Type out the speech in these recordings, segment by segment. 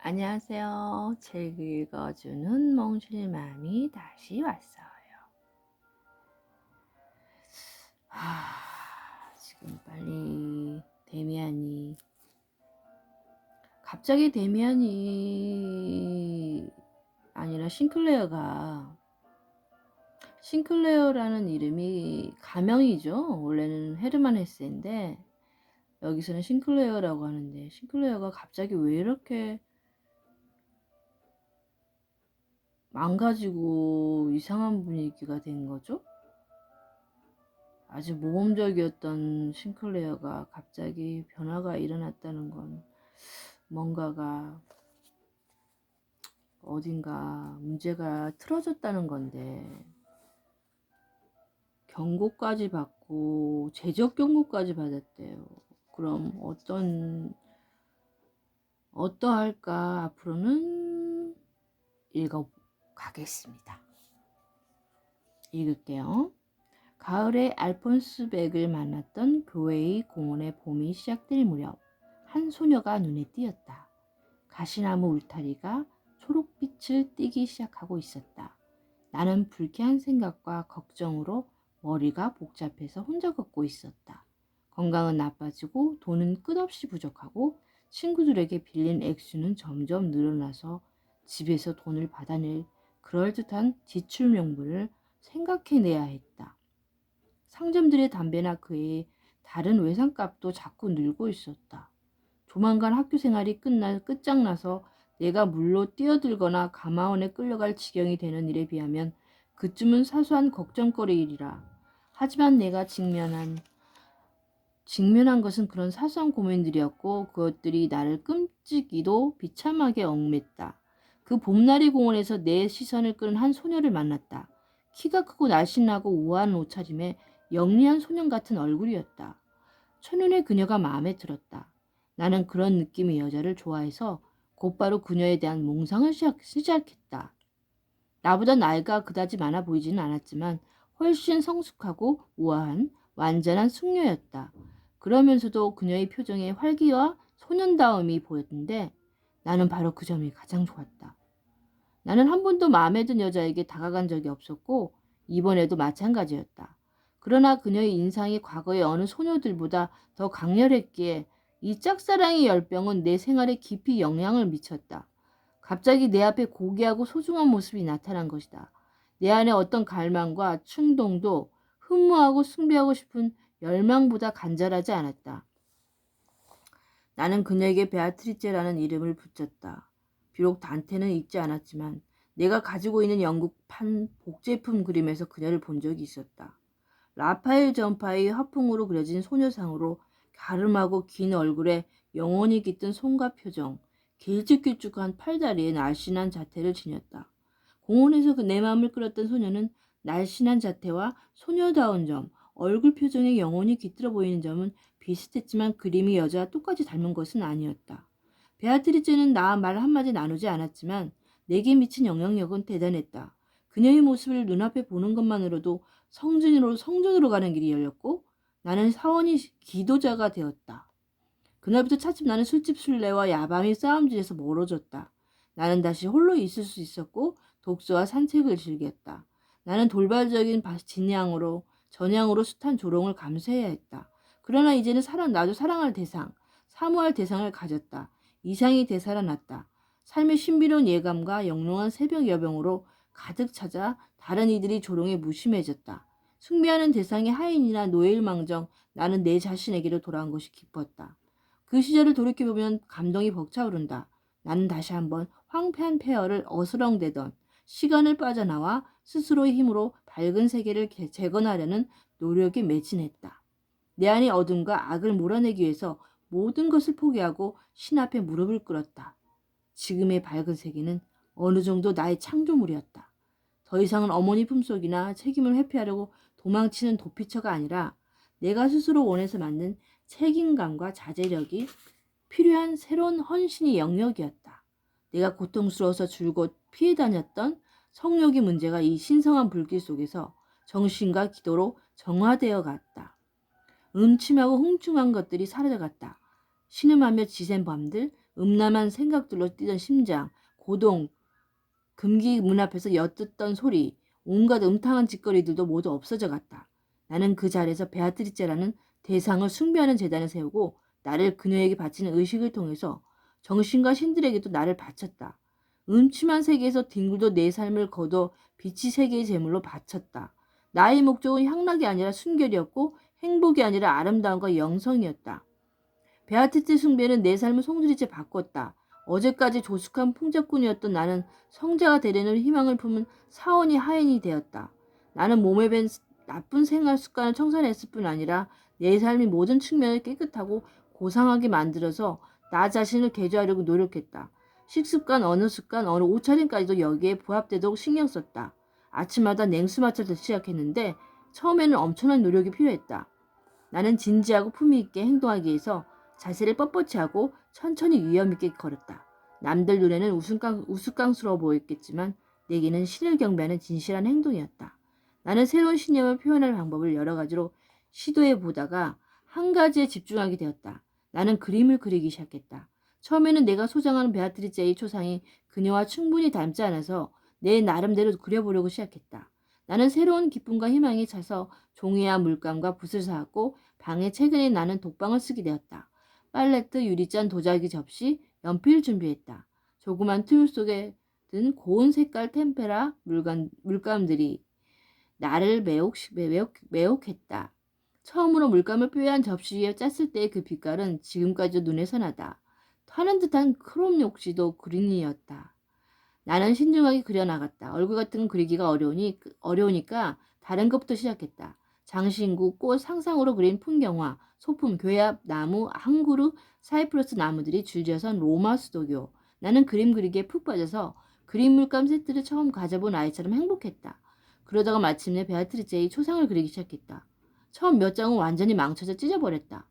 안녕하세요. 책 읽어주는 몽실맘이 다시 왔어요. 지금 빨리 갑자기 데미안이 아니라 싱클레어라는 이름이 가명이죠. 원래는 헤르만 헤세인데 여기서는 싱클레어라고 하는데, 싱클레어가 갑자기 왜 이렇게 망가지고 이상한 분위기가 된 거죠? 아주 모범적이었던 싱클레어가 갑자기 변화가 일어났다는 건 뭔가가 어딘가 문제가 틀어졌다는 건데, 경고까지 받고 제적 경고까지 받았대요. 그럼 어떠할까? 앞으로는 읽어가겠습니다. 읽을게요. 가을에 알폰스 백을 만났던 교회의 공원의 봄이 시작될 무렵 한 소녀가 눈에 띄었다. 가시나무 울타리가 초록빛을 띠기 시작하고 있었다. 나는 불쾌한 생각과 걱정으로 머리가 복잡해서 혼자 걷고 있었다. 건강은 나빠지고 돈은 끝없이 부족하고 친구들에게 빌린 액수는 점점 늘어나서 집에서 돈을 받아낼 그럴듯한 지출 명분을 생각해내야 했다. 상점들의 담배나 그의 다른 외상값도 자꾸 늘고 있었다. 조만간 학교 생활이 끝장나서 내가 물로 뛰어들거나 가마원에 끌려갈 지경이 되는 일에 비하면 그쯤은 사소한 걱정거리이리라. 하지만 내가 직면한 것은 그런 사소한 고민들이었고 그것들이 나를 끔찍이도 비참하게 얽맸다. 그 봄날의 공원에서 내 시선을 끄는 한 소녀를 만났다. 키가 크고 날씬하고 우아한 옷차림에 영리한 소년 같은 얼굴이었다. 첫눈에 그녀가 마음에 들었다. 나는 그런 느낌의 여자를 좋아해서 곧바로 그녀에 대한 몽상을 시작했다. 나보다 나이가 그다지 많아 보이지는 않았지만 훨씬 성숙하고 우아한 완전한 숙녀였다. 그러면서도 그녀의 표정에 활기와 소년다움이 보였는데 나는 바로 그 점이 가장 좋았다. 나는 한 번도 마음에 든 여자에게 다가간 적이 없었고 이번에도 마찬가지였다. 그러나 그녀의 인상이 과거의 어느 소녀들보다 더 강렬했기에 이 짝사랑의 열병은 내 생활에 깊이 영향을 미쳤다. 갑자기 내 앞에 고귀하고 소중한 모습이 나타난 것이다. 내 안에 어떤 갈망과 충동도 흠모하고 숭배하고 싶은 열망보다 간절하지 않았다. 나는 그녀에게 베아트리체라는 이름을 붙였다. 비록 단테는 읽지 않았지만 내가 가지고 있는 영국판 복제품 그림에서 그녀를 본 적이 있었다. 라파엘 전파의 화풍으로 그려진 소녀상으로 갸름하고 긴 얼굴에 영혼이 깃든 손과 표정, 길쭉길쭉한 팔다리에 날씬한 자태를 지녔다. 공원에서 내 마음을 끌었던 소녀는 날씬한 자태와 소녀다운 점, 얼굴 표정에 영혼이 깃들어 보이는 점은 비슷했지만 그림이 여자와 똑같이 닮은 것은 아니었다. 베아트리체는 나와 말 한마디 나누지 않았지만 내게 미친 영향력은 대단했다. 그녀의 모습을 눈앞에 보는 것만으로도 성전으로 가는 길이 열렸고 나는 사원이 기도자가 되었다. 그날부터 차츰 나는 술집 술래와 야밤의 싸움질에서 멀어졌다. 나는 다시 홀로 있을 수 있었고 독서와 산책을 즐겼다. 나는 돌발적인 전향으로 숱한 조롱을 감수해야 했다. 그러나 이제는 나도 사랑할 대상, 사모할 대상을 가졌다. 이상이 되살아났다. 삶의 신비로운 예감과 영롱한 새벽 여병으로 가득 찾아 다른 이들이 조롱에 무심해졌다. 숭배하는 대상이 하인이나 노예일망정 나는 내 자신에게로 돌아온 것이 기뻤다. 그 시절을 돌이켜보면 감동이 벅차오른다. 나는 다시 한번 황폐한 폐허를 어스렁대던 시간을 빠져나와 스스로의 힘으로 밝은 세계를 재건하려는 노력에 매진했다. 내 안의 어둠과 악을 몰아내기 위해서 모든 것을 포기하고 신 앞에 무릎을 꿇었다. 지금의 밝은 세계는 어느 정도 나의 창조물이었다. 더 이상은 어머니 품속이나 책임을 회피하려고 도망치는 도피처가 아니라 내가 스스로 원해서 만든 책임감과 자제력이 필요한 새로운 헌신의 영역이었다. 내가 고통스러워서 줄곧 피해 다녔던 성욕의 문제가 이 신성한 불길 속에서 정신과 기도로 정화되어 갔다. 음침하고 흥중한 것들이 사라져갔다. 신음하며 지샌 밤들, 음란한 생각들로 뛰던 심장, 고동, 금기 문 앞에서 엿듣던 소리, 온갖 음탕한 짓거리들도 모두 없어져 갔다. 나는 그 자리에서 베아트리체라는 대상을 숭배하는 제단을 세우고 나를 그녀에게 바치는 의식을 통해서 정신과 신들에게도 나를 바쳤다. 음침한 세계에서 뒹굴도 내 삶을 거둬 빛이 세계의 제물로 바쳤다. 나의 목적은 향락이 아니라 순결이었고 행복이 아니라 아름다움과 영성이었다. 베아트리체 숭배는 내 삶을 송두리째 바꿨다. 어제까지 조숙한 풍작꾼이었던 나는 성자가 되려는 희망을 품은 사원이 하인이 되었다. 나는 몸에 밴 나쁜 생활 습관을 청산했을 뿐 아니라 내 삶의 모든 측면을 깨끗하고 고상하게 만들어서 나 자신을 개조하려고 노력했다. 식습관, 언어 습관, 어느 옷차림까지도 여기에 부합되도록 신경 썼다. 아침마다 냉수 마찰도 시작했는데 처음에는 엄청난 노력이 필요했다. 나는 진지하고 품위 있게 행동하기 위해서 자세를 뻣뻣이 하고 천천히 위험 있게 걸었다. 남들 눈에는 우스꽝스러워 보였겠지만 내게는 신을 경배하는 진실한 행동이었다. 나는 새로운 신념을 표현할 방법을 여러 가지로 시도해 보다가 한 가지에 집중하게 되었다. 나는 그림을 그리기 시작했다. 처음에는 내가 소장하는 베아트리체의 초상이 그녀와 충분히 닮지 않아서 내 나름대로 그려보려고 시작했다. 나는 새로운 기쁨과 희망에 차서 종이와 물감과 붓을 사왔고 방에 최근에 나는 독방을 쓰게 되었다. 팔레트, 유리잔, 도자기 접시, 연필을 준비했다. 조그만 툴 속에 든 고운 색깔 템페라 물감들이 나를 매혹했다. 처음으로 물감을 뽀얀 접시 위에 짰을 때의 그 빛깔은 지금까지도 눈에 선하다. 타는 듯한 크롬 욕시도 그린이었다. 나는 신중하게 그려나갔다. 얼굴 같은 건 그리기가 어려우니까 다른 것부터 시작했다. 장신구, 꽃, 상상으로 그린 풍경화, 소품, 교합, 나무, 한 그루, 사이프러스 나무들이 줄지어선 로마 수도교. 나는 그림 그리기에 푹 빠져서 그림 물감 세트를 처음 가져본 아이처럼 행복했다. 그러다가 마침내 베아트리체의 초상을 그리기 시작했다. 처음 몇 장은 완전히 망쳐져 찢어버렸다.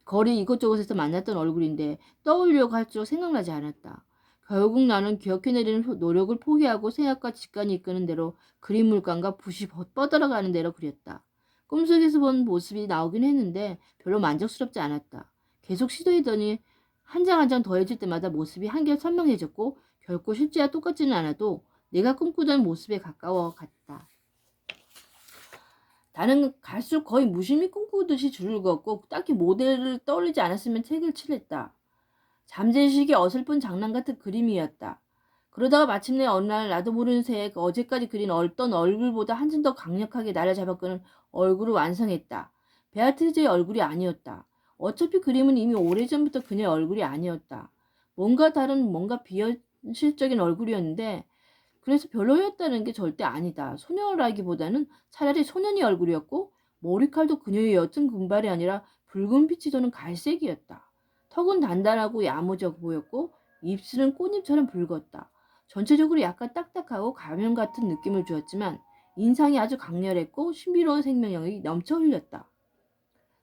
거리 이곳저곳에서 만났던 얼굴인데 떠올리려고 할수록 생각나지 않았다. 결국 나는 기억해내려는 노력을 포기하고 생각과 직관이 이끄는 대로 그림 물감과 붓이 뻗어가는 대로 그렸다. 꿈속에서 본 모습이 나오긴 했는데 별로 만족스럽지 않았다. 계속 시도하더니 한 장 한 장 더해질 때마다 모습이 한결 선명해졌고 결코 실제와 똑같지는 않아도 내가 꿈꾸던 모습에 가까워 갔다. 나는 갈수록 거의 무심히 꿈꾸듯이 줄을 걷고 딱히 모델을 떠올리지 않았으면 책을 칠했다. 잠재의식의 어설픈 장난 같은 그림이었다. 그러다가 마침내 어느 날 나도 모르는 새에 어제까지 그린 어떤 얼굴보다 한층 더 강력하게 나를 잡아끄는 얼굴을 완성했다. 베아트리제의 얼굴이 아니었다. 어차피 그림은 이미 오래전부터 그녀의 얼굴이 아니었다. 뭔가 다른 뭔가 비현실적인 얼굴이었는데 그래서 별로였다는 게 절대 아니다. 소녀라기보다는 차라리 소년이 얼굴이었고 머리칼도 그녀의 옅은 금발이 아니라 붉은 빛이 도는 갈색이었다. 턱은 단단하고 야무져 보였고 입술은 꽃잎처럼 붉었다. 전체적으로 약간 딱딱하고 가면 같은 느낌을 주었지만 인상이 아주 강렬했고 신비로운 생명력이 넘쳐 흘렸다.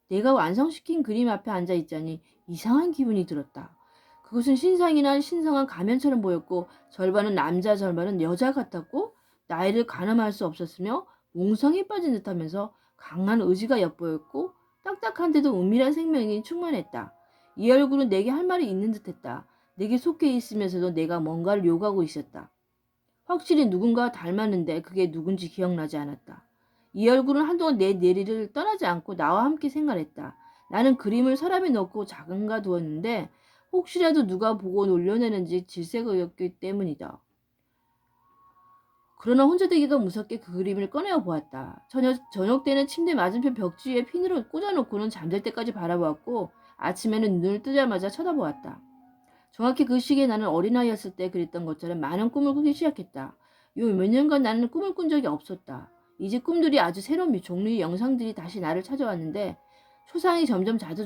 내가 완성시킨 그림 앞에 앉아 있자니 이상한 기분이 들었다. 그것은 신상이나 신성한 가면처럼 보였고 절반은 남자 절반은 여자 같았고 나이를 가늠할 수 없었으며 몽상에 빠진 듯하면서 강한 의지가 엿보였고 딱딱한데도 은밀한 생명이 충만했다. 이 얼굴은 내게 할 말이 있는 듯했다. 내게 속해 있으면서도 내가 뭔가를 요구하고 있었다. 확실히 누군가와 닮았는데 그게 누군지 기억나지 않았다. 이 얼굴은 한동안 내 내리를 떠나지 않고 나와 함께 생활했다. 나는 그림을 서랍에 넣고 작은가 두었는데 혹시라도 누가 보고 놀려내는지 질색이었기 때문이다. 그러나 혼자 되기가 무섭게 그 그림을 꺼내어 보았다. 저녁 때는 침대 맞은편 벽지에 핀으로 꽂아놓고는 잠들 때까지 바라보았고 아침에는 눈을 뜨자마자 쳐다보았다. 정확히 그 시기에 나는 어린아이였을 때 그랬던 것처럼 많은 꿈을 꾸기 시작했다. 요 몇 년간 나는 꿈을 꾼 적이 없었다. 이제 꿈들이 아주 새로운 종류의 영상들이 다시 나를 찾아왔는데 초상이 점점 자주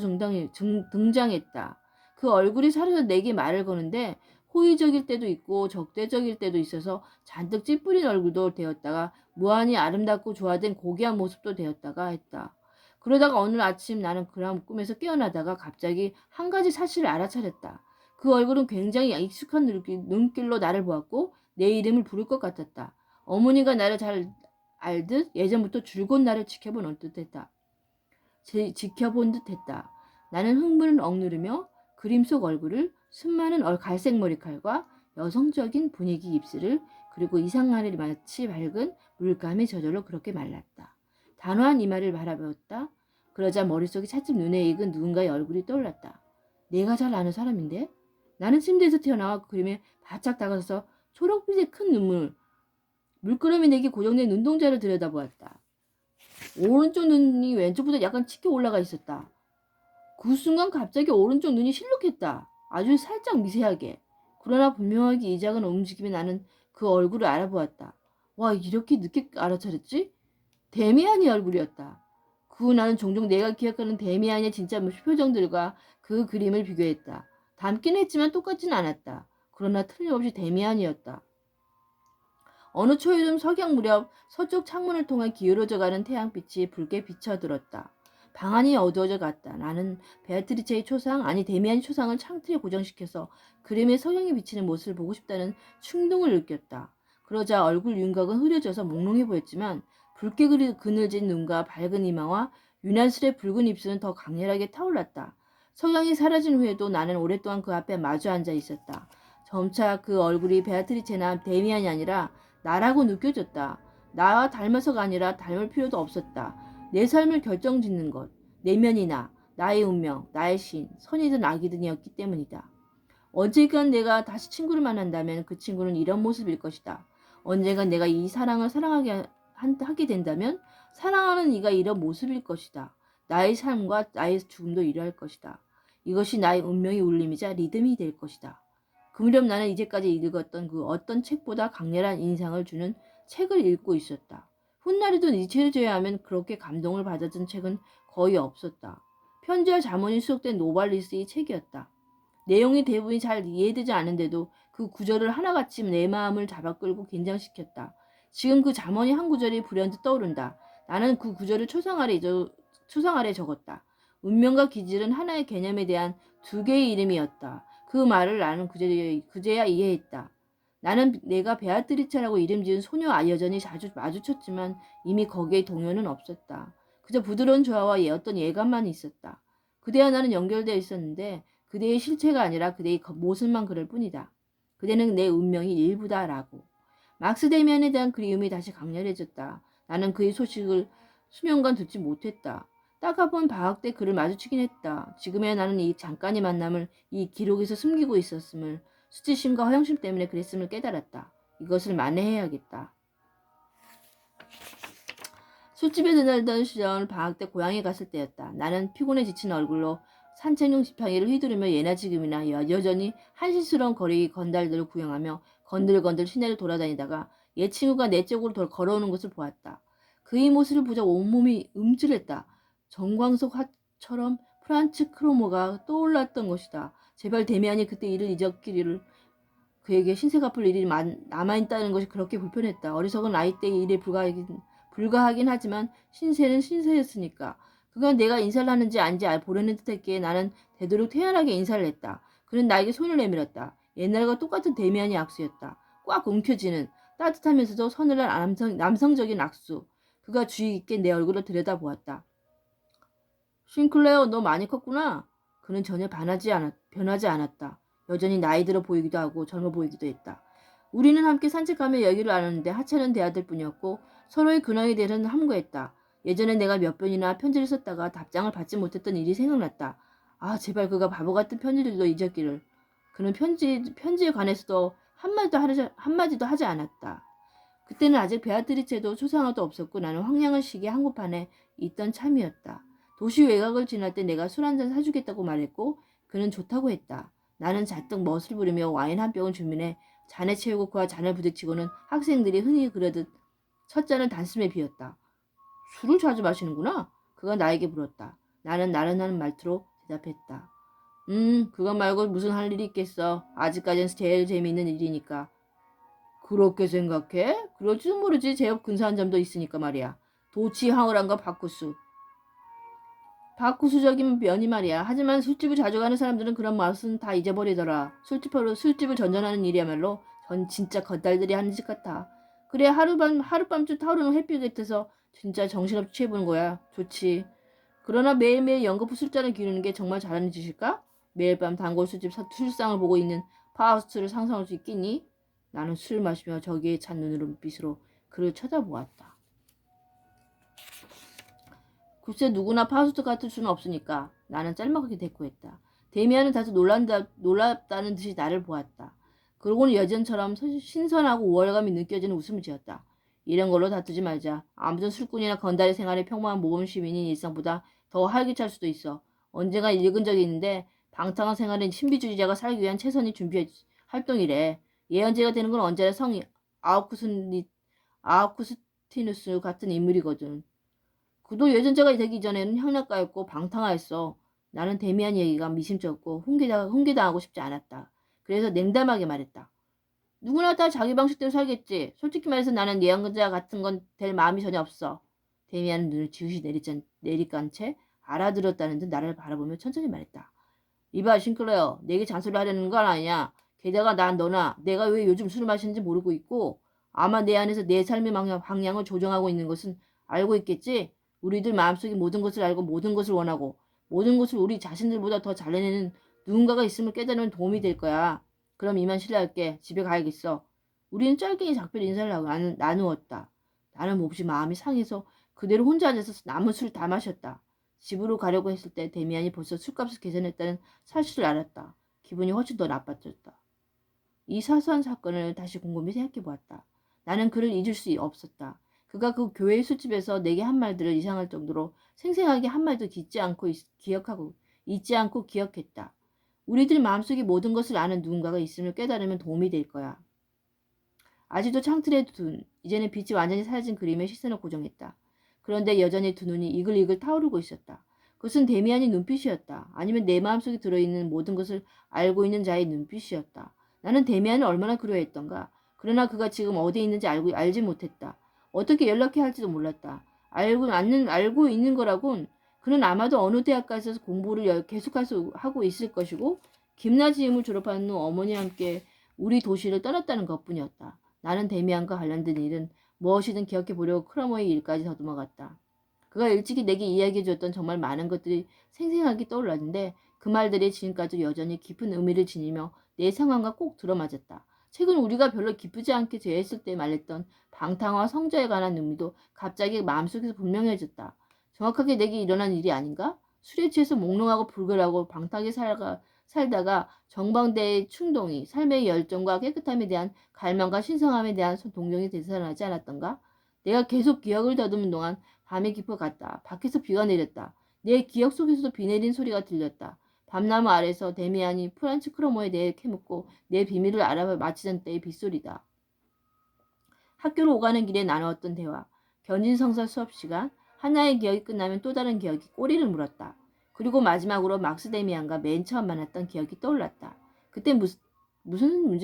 등장했다. 그 얼굴이 사라져 내게 말을 거는데 호의적일 때도 있고 적대적일 때도 있어서 잔뜩 찌푸린 얼굴도 되었다가 무한히 아름답고 조화된 고귀한 모습도 되었다가 했다. 그러다가 어느 아침 나는 그런 꿈에서 깨어나다가 갑자기 한 가지 사실을 알아차렸다. 그 얼굴은 굉장히 익숙한 눈길로 나를 보았고 내 이름을 부를 것 같았다. 어머니가 나를 잘 알듯 예전부터 줄곧 나를 지켜본 듯했다. 나는 흥분을 억누르며 그림 속 얼굴을 수많은 갈색 머리칼과 여성적인 분위기 입술을 그리고 이상하리 마치 밝은 물감이 저절로 그렇게 말랐다. 단호한 이마를 바라보았다. 그러자 머릿속에 차츰 눈에 익은 누군가의 얼굴이 떠올랐다. 내가 잘 아는 사람인데? 나는 침대에서 튀어나와 그 그림에 바짝 다가서서 초록빛의 큰 눈물, 물끄러미 내게 고정된 눈동자를 들여다보았다. 오른쪽 눈이 왼쪽보다 약간 치켜 올라가 있었다. 그 순간 갑자기 오른쪽 눈이 실룩했다. 아주 살짝 미세하게. 그러나 분명하게 이 작은 움직임에 나는 그 얼굴을 알아보았다. 와, 이렇게 늦게 알아차렸지? 데미안의 얼굴이었다. 그 후 나는 종종 내가 기억하는 데미안의 진짜 표정들과 그 그림을 비교했다. 닮긴 했지만 똑같진 않았다. 그러나 틀림없이 데미안이었다. 어느 초여름 석양 무렵 서쪽 창문을 통해 기울어져가는 태양빛이 붉게 비쳐들었다. 방 안이 어두워져 갔다. 나는 베아트리체의 초상, 아니 데미안의 초상을 창틀에 고정시켜서 그림에 석양이 비치는 모습을 보고 싶다는 충동을 느꼈다. 그러자 얼굴 윤곽은 흐려져서 몽롱해 보였지만 붉게 그늘진 눈과 밝은 이마와 유난스레 붉은 입술은 더 강렬하게 타올랐다. 석양이 사라진 후에도 나는 오랫동안 그 앞에 마주 앉아 있었다. 점차 그 얼굴이 베아트리체나 데미안이 아니라 나라고 느껴졌다. 나와 닮아서가 아니라 닮을 필요도 없었다. 내 삶을 결정짓는 것, 내면이나 나의 운명, 나의 신, 선이든 악이든이었기 때문이다. 언젠간 내가 다시 친구를 만난다면 그 친구는 이런 모습일 것이다. 언젠간 내가 이 사랑을 하게 된다면 사랑하는 이가 이런 모습일 것이다. 나의 삶과 나의 죽음도 이러할 것이다. 이것이 나의 운명의 울림이자 리듬이 될 것이다. 그 무렵 나는 이제까지 읽었던 그 어떤 책보다 강렬한 인상을 주는 책을 읽고 있었다. 훗날에도 니체를 제외하면 그렇게 감동을 받았던 책은 거의 없었다. 편지와 잠언이 수록된 노발리스의 책이었다. 내용이 대부분이 잘 이해되지 않은데도 그 구절을 하나같이 내 마음을 잡아 끌고 긴장시켰다. 지금 그 잠언의 한 구절이 불현듯 떠오른다. 나는 그 구절을 초상 아래 적었다. 운명과 기질은 하나의 개념에 대한 두 개의 이름이었다. 그 말을 나는 그제야 이해했다. 나는 내가 베아트리체라고 이름 지은 소녀 여전히 자주 마주쳤지만 이미 거기에 동요는 없었다. 그저 부드러운 조화와 어떤 예감만 있었다. 그대와 나는 연결되어 있었는데 그대의 실체가 아니라 그대의 모습만 그럴 뿐이다. 그대는 내 운명의 일부다라고. 막스 데미안에 대한 그리움이 다시 강렬해졌다. 나는 그의 소식을 수년간 듣지 못했다. 딱 한 번 방학 때 그를 마주치긴 했다. 지금의 나는 이 잠깐의 만남을 이 기록에서 숨기고 있었음을, 수치심과 허영심 때문에 그랬음을 깨달았다. 이것을 만회해야겠다. 술집에 드나들던 시절 방학 때 고향에 갔을 때였다. 나는 피곤해 지친 얼굴로 산책용 지팡이를 휘두르며 예나 지금이나 여전히 한심스러운 거리 건달들을 구경하며 건들건들 시내를 돌아다니다가 옛 친구가 내 쪽으로 걸어오는 것을 보았다. 그의 모습을 보자 온몸이 움찔했다. 정광석 화처럼 프란츠 크로모가 떠올랐던 것이다. 제발 데미안이 그때 일을 잊었기를. 그에게 신세 갚을 일이 남아있다는 것이 그렇게 불편했다. 어리석은 나이 때의 일에 불가하긴 하지만 신세는 신세였으니까. 그가 내가 인사를 하는지 아닌지 보려는 듯했기에 나는 되도록 태연하게 인사를 했다. 그는 나에게 손을 내밀었다. 옛날과 똑같은 데미안의 악수였다. 꽉 움켜쥐는 따뜻하면서도 서늘한 남성적인 악수. 그가 주의 깊게 내 얼굴을 들여다보았다. 싱클레어, 너 많이 컸구나. 그는 전혀 변하지 않았다. 여전히 나이 들어 보이기도 하고 젊어 보이기도 했다. 우리는 함께 산책하며 얘기를 나눴는데 하찮은 대화들 뿐이었고 서로의 근황에 대해서는 함구했다. 예전에 내가 몇 번이나 편지를 썼다가 답장을 받지 못했던 일이 생각났다. 아, 제발 그가 바보 같은 편지들도 잊었기를. 그는 편지에 관해서도 한마디도 하지 않았다. 그때는 아직 베아트리체도 초상화도 없었고 나는 황량한 시계 한복판에 있던 참이었다. 도시 외곽을 지날 때 내가 술 한잔 사주겠다고 말했고 그는 좋다고 했다. 나는 잔뜩 멋을 부리며 와인 한 병을 주문해 잔에 채우고 그와 잔을 부딪히고는 학생들이 흔히 그러듯 첫 잔을 단숨에 비웠다. 술을 자주 마시는구나? 그가 나에게 물었다. 나는 나른한 말투로 대답했다. 그것 말고 무슨 할 일이 있겠어. 아직까지는 제일 재미있는 일이니까. 그렇게 생각해? 그럴지도 모르지. 제법 근사한 점도 있으니까 말이야. 도치 황홀함과 바쿠수적인 면이 말이야. 하지만 술집을 자주 가는 사람들은 그런 맛은 다 잊어버리더라. 술집을 전전하는 일이야말로 전 진짜 겉달들이 하는 짓 같아. 그래 하룻밤중 타오르는 햇빛 곁에서 진짜 정신없이 취해보는 거야. 좋지. 그러나 매일매일 연거푸 술잔을 기르는 게 정말 잘하는 짓일까? 매일 밤 단골 술집 술상을 보고 있는 파우스트를 상상할 수 있겠니? 나는 술을 마시며 저기에 찬 눈빛으로 그를 쳐다보았다. 글쎄 누구나 파우스트 같을 수는 없으니까 나는 짤막하게 대꾸했다. 데미안은 다소 놀랍다는 듯이 나를 보았다. 그러고는 여전처럼 신선하고 우월감이 느껴지는 웃음을 지었다. 이런 걸로 다투지 말자. 아무튼 술꾼이나 건달의 생활이 평범한 모범 시민인 일상보다 더 활기찰 수도 있어. 언젠가 읽은 적이 있는데 방탕한 생활은 신비주의자가 살기 위한 최선의 준비 활동이래. 예언제가 되는 건 언제나 성이 아우쿠스티누스 같은 인물이거든. 그도 예전제가 되기 전에는 향락가였고 방탕하였어. 나는 데미안 얘기가 미심쩍고 훈계당하고 싶지 않았다. 그래서 냉담하게 말했다. 누구나 다 자기 방식대로 살겠지. 솔직히 말해서 나는 예언자 같은 건 될 마음이 전혀 없어. 데미안은 눈을 지우시 내리깐 채 알아들었다는 듯 나를 바라보며 천천히 말했다. 이봐 싱클레어, 내게 잔소리 하려는 건 아니야. 게다가 난 너나 내가 왜 요즘 술을 마시는지 모르고 있고 아마 내 안에서 내 삶의 방향을 조정하고 있는 것은 알고 있겠지? 우리들 마음속에 모든 것을 알고 모든 것을 원하고 모든 것을 우리 자신들보다 더 잘해내는 누군가가 있음을 깨달으면 도움이 될 거야. 그럼 이만 실례할게. 집에 가야겠어. 우리는 짧게 작별 인사를 하고 나누었다. 나는 몹시 마음이 상해서 그대로 혼자 앉아서 남은 술을 다 마셨다. 집으로 가려고 했을 때 데미안이 벌써 술값을 계산했다는 사실을 알았다. 기분이 훨씬 더 나빠졌다. 이 사소한 사건을 다시 곰곰이 생각해 보았다. 나는 그를 잊을 수 없었다. 그가 그 교회 술집에서 내게 한 말들을 이상할 정도로 생생하게 한 말도 잊지 않고 기억했다. 우리들 마음속에 모든 것을 아는 누군가가 있음을 깨달으면 도움이 될 거야. 아직도 창틀에 둔 이제는 빛이 완전히 사라진 그림에 시선을 고정했다. 그런데 여전히 두 눈이 이글이글 타오르고 있었다. 그것은 데미안의 눈빛이었다. 아니면 내 마음속에 들어있는 모든 것을 알고 있는 자의 눈빛이었다. 나는 데미안을 얼마나 그리워했던가. 그러나 그가 지금 어디에 있는지 알지 못했다. 어떻게 연락해야 할지도 몰랐다. 알고 있는 거라곤 그는 아마도 어느 대학가에서 공부를 하고 있을 것이고 김나지움을 졸업한 후 어머니와 함께 우리 도시를 떠났다는 것뿐이었다. 나는 데미안과 관련된 일은 무엇이든 기억해 보려고 크라모의 일까지 더듬어갔다. 그가 일찍이 내게 이야기해 줬던 정말 많은 것들이 생생하게 떠올랐는데 그 말들이 지금까지 여전히 깊은 의미를 지니며 내 상황과 꼭 들어맞았다. 최근 우리가 별로 기쁘지 않게 대했을 때 말했던 방탕화 성자에 관한 의미도 갑자기 마음속에서 분명해졌다. 정확하게 내게 일어난 일이 아닌가? 술에 취해서 몽롱하고 불결하고 방탕하게 살다가 정방대의 충동이 삶의 열정과 깨끗함에 대한 갈망과 신성함에 대한 동경이 되살아나지 않았던가? 내가 계속 기억을 더듬은 동안 밤이 깊어갔다. 밖에서 비가 내렸다. 내 기억 속에서도 비 내린 소리가 들렸다. 밤나무 아래서 데미안이 프란츠 크로모에 대해 캐묻고 내 비밀을 알아봐 마치던 때의 빗소리다. 학교로 오가는 길에 나누었던 대화, 견진성사 수업 시간, 하나의 기억이 끝나면 또 다른 기억이 꼬리를 물었다. 그리고 마지막으로 막스 데미안과 맨 처음 만났던 기억이 떠올랐다. 그때 무슨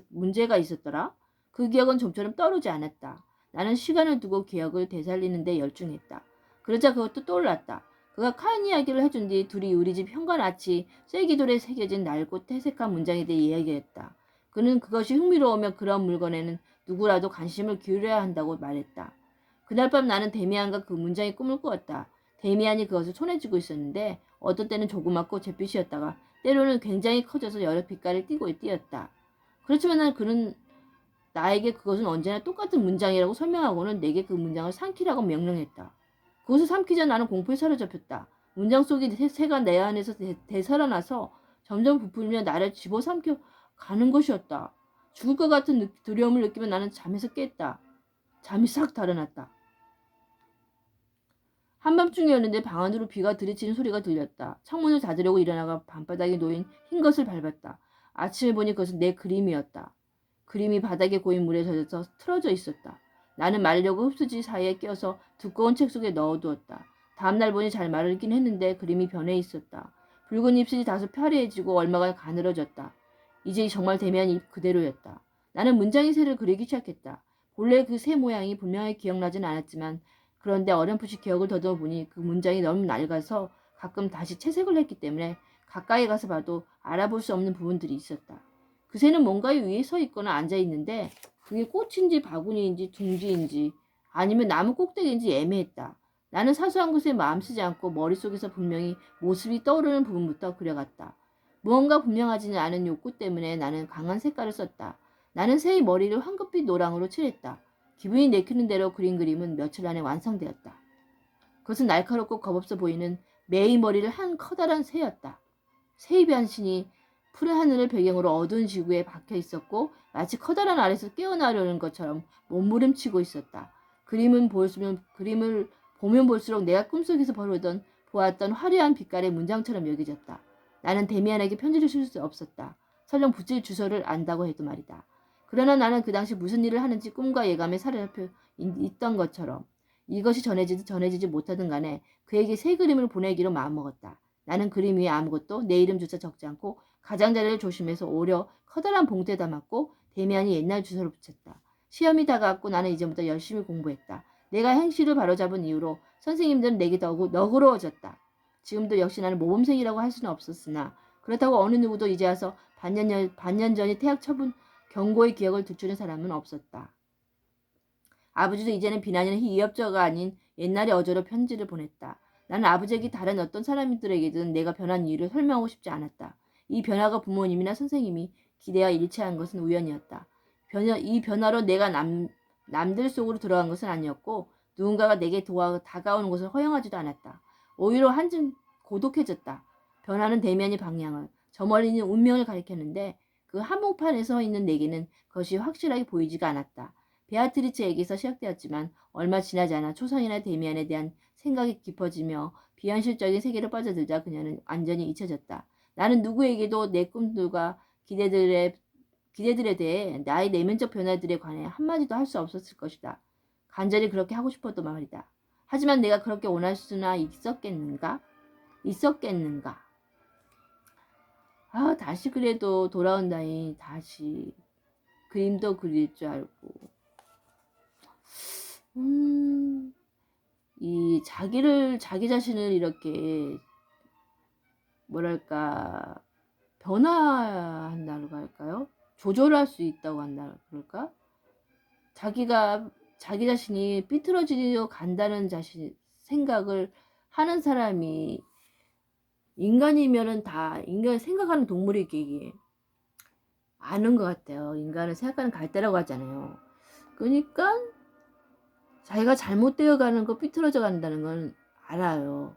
문제가 있었더라? 그 기억은 좀처럼 떠오르지 않았다. 나는 시간을 두고 기억을 되살리는 데 열중했다. 그러자 그것도 떠올랐다. 그가 카인 이야기를 해준 뒤 둘이 우리 집 현관 아치 쐐기돌에 새겨진 낡고 퇴색한 문장에 대해 이야기했다. 그는 그것이 흥미로우며 그런 물건에는 누구라도 관심을 기울여야 한다고 말했다. 그날 밤 나는 데미안과 그 문장의 꿈을 꾸었다. 데미안이 그것을 손에 쥐고 있었는데 어떤 때는 조그맣고 잿빛이었다가 때로는 굉장히 커져서 여러 빛깔을 띄었다. 그렇지만 그는 나에게 그것은 언제나 똑같은 문장이라고 설명하고는 내게 그 문장을 삼키라고 명령했다. 그것을 삼키자 나는 공포에 사로잡혔다. 문장 속의 새가 내 안에서 되살아나서 점점 부풀며 나를 집어삼켜 가는 것이었다. 죽을 것 같은 두려움을 느끼며 나는 잠에서 깼다. 잠이 싹 달아났다. 한밤중이었는데 방 안으로 비가 들이치는 소리가 들렸다. 창문을 닫으려고 일어나가 밤바닥에 놓인 흰 것을 밟았다. 아침에 보니 그것은 내 그림이었다. 그림이 바닥에 고인 물에 젖어서 틀어져 있었다. 나는 말려고 흡수지 사이에 껴서 두꺼운 책 속에 넣어두었다. 다음날 보니 잘 마르긴 했는데 그림이 변해 있었다. 붉은 잎술이 다소 파래해지고 얼마가 가늘어졌다. 이제 정말 대면 잎 그대로였다. 나는 문장의 새를 그리기 시작했다. 본래 그 새 모양이 분명하게 기억나진 않았지만 그런데 어렴풋이 기억을 더듬어 보니 그 문장이 너무 낡아서 가끔 다시 채색을 했기 때문에 가까이 가서 봐도 알아볼 수 없는 부분들이 있었다. 그 새는 뭔가 위에 서 있거나 앉아 있는데 그게 꽃인지 바구니인지 둥지인지 아니면 나무 꼭대기인지 애매했다. 나는 사소한 것에 마음 쓰지 않고 머릿속에서 분명히 모습이 떠오르는 부분부터 그려갔다. 무언가 분명하지는 않은 욕구 때문에 나는 강한 색깔을 썼다. 나는 새의 머리를 황급빛 노랑으로 칠했다. 기분이 내키는 대로 그린 그림은 며칠 안에 완성되었다. 그것은 날카롭고 겁없어 보이는 매의 머리를 한 커다란 새였다. 새의 변신이 푸른 하늘을 배경으로 어두운 지구에 박혀 있었고 마치 커다란 알에서 깨어나려는 것처럼 몸부림치고 있었다. 그림을 보면 볼수록 내가 꿈속에서 보았던 화려한 빛깔의 문장처럼 여겨졌다. 나는 데미안에게 편지를 쓸 수 없었다. 설령 붙일 주소를 안다고 해도 말이다. 그러나 나는 그 당시 무슨 일을 하는지 꿈과 예감에 사로잡혀 있던 것처럼 이것이 전해지지 못하든 간에 그에게 새 그림을 보내기로 마음먹었다. 나는 그림 위에 아무것도 내 이름조차 적지 않고 가장자리를 조심해서 오려 커다란 봉투에 담았고 데미안이 옛날 주소를 붙였다. 시험이 다가왔고 나는 이제부터 열심히 공부했다. 내가 행실을 바로잡은 이후로 선생님들은 내게 더욱 너그러워졌다. 지금도 역시 나는 모범생이라고 할 수는 없었으나 그렇다고 어느 누구도 이제 와서 반년 전이 퇴학 처분 경고의 기억을 되찾는 사람은 없었다. 아버지도 이제는 비난이나 이협저가 아닌 옛날의 어조로 편지를 보냈다. 나는 아버지에게 다른 어떤 사람들에게든 내가 변한 이유를 설명하고 싶지 않았다. 이 변화가 부모님이나 선생님이 기대와 일치한 것은 우연이었다. 이 변화로 내가 남들 속으로 들어간 것은 아니었고 누군가가 내게 다가오는 것을 허용하지도 않았다. 오히려 한층 고독해졌다. 변화는 대면의 방향을, 저 멀리 있는 운명을 가리켰는데 그 한복판에 서 있는 내게는 그것이 확실하게 보이지가 않았다. 베아트리츠에게서 시작되었지만 얼마 지나지 않아 초선이나 데미안에 대한 생각이 깊어지며 비현실적인 세계로 빠져들자 그녀는 완전히 잊혀졌다. 나는 누구에게도 내 꿈들과 기대들에 대해 나의 내면적 변화들에 관해 한마디도 할 수 없었을 것이다. 간절히 그렇게 하고 싶어도 말이다. 하지만 내가 그렇게 원할 수나 있었겠는가? 다시 그래도 돌아온다니 다시 그림도 그릴 줄 알고 자기 자신을 이렇게 뭐랄까 변화한다고 할까요? 조절할 수 있다고 한다 그럴까? 자기 자신이 삐뚤어지려 간다는 생각을 하는 사람이 인간이면은 다 인간 생각하는 동물에게 아는 것 같아요. 인간은 생각하는 갈대라고 하잖아요. 그러니까 자기가 잘못되어 가는 거 삐뚤어져 간다는 건 알아요.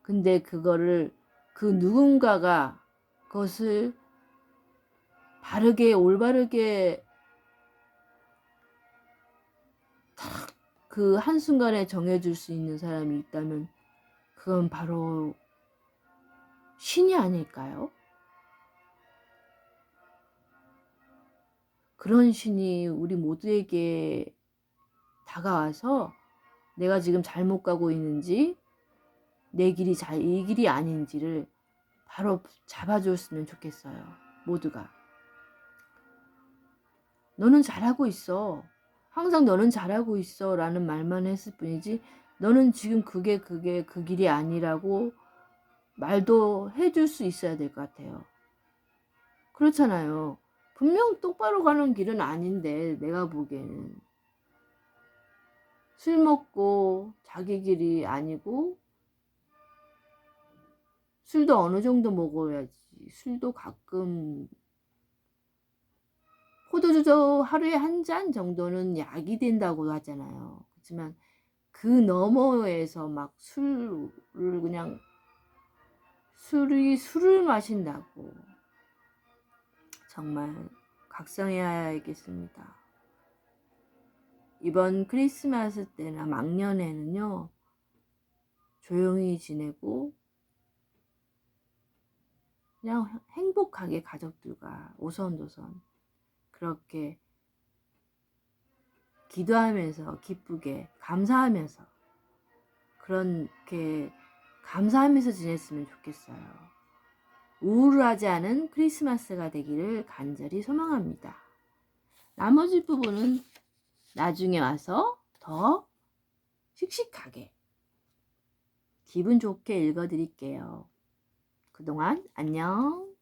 근데 그거를 그 누군가가 그것을 바르게 올바르게 딱 그 한순간에 정해줄 수 있는 사람이 있다면 그건 바로 신이 아닐까요? 그런 신이 우리 모두에게 다가와서 내가 지금 잘못 가고 있는지 이 길이 아닌지를 바로 잡아줬으면 좋겠어요. 모두가. 너는 잘하고 있어. 항상 너는 잘하고 있어 라는 말만 했을 뿐이지 너는 지금 그게 그 길이 아니라고 말도 해줄 수 있어야 될 것 같아요. 그렇잖아요. 분명 똑바로 가는 길은 아닌데 내가 보기에는 술 먹고 자기 길이 아니고 술도 어느 정도 먹어야지. 술도 가끔 포도주도 하루에 한 잔 정도는 약이 된다고 하잖아요. 그렇지만 그 너머에서 막 술을 그냥 술을 마신다고 정말 각성해야겠습니다. 이번 크리스마스 때나 막년에는요 조용히 지내고 그냥 행복하게 가족들과 오손도손 그렇게 기도하면서 기쁘게 감사하면서 그렇게 감사하면서 지냈으면 좋겠어요. 우울하지 않은 크리스마스가 되기를 간절히 소망합니다. 나머지 부분은 나중에 와서 더 씩씩하게 기분 좋게 읽어드릴게요. 그동안 안녕.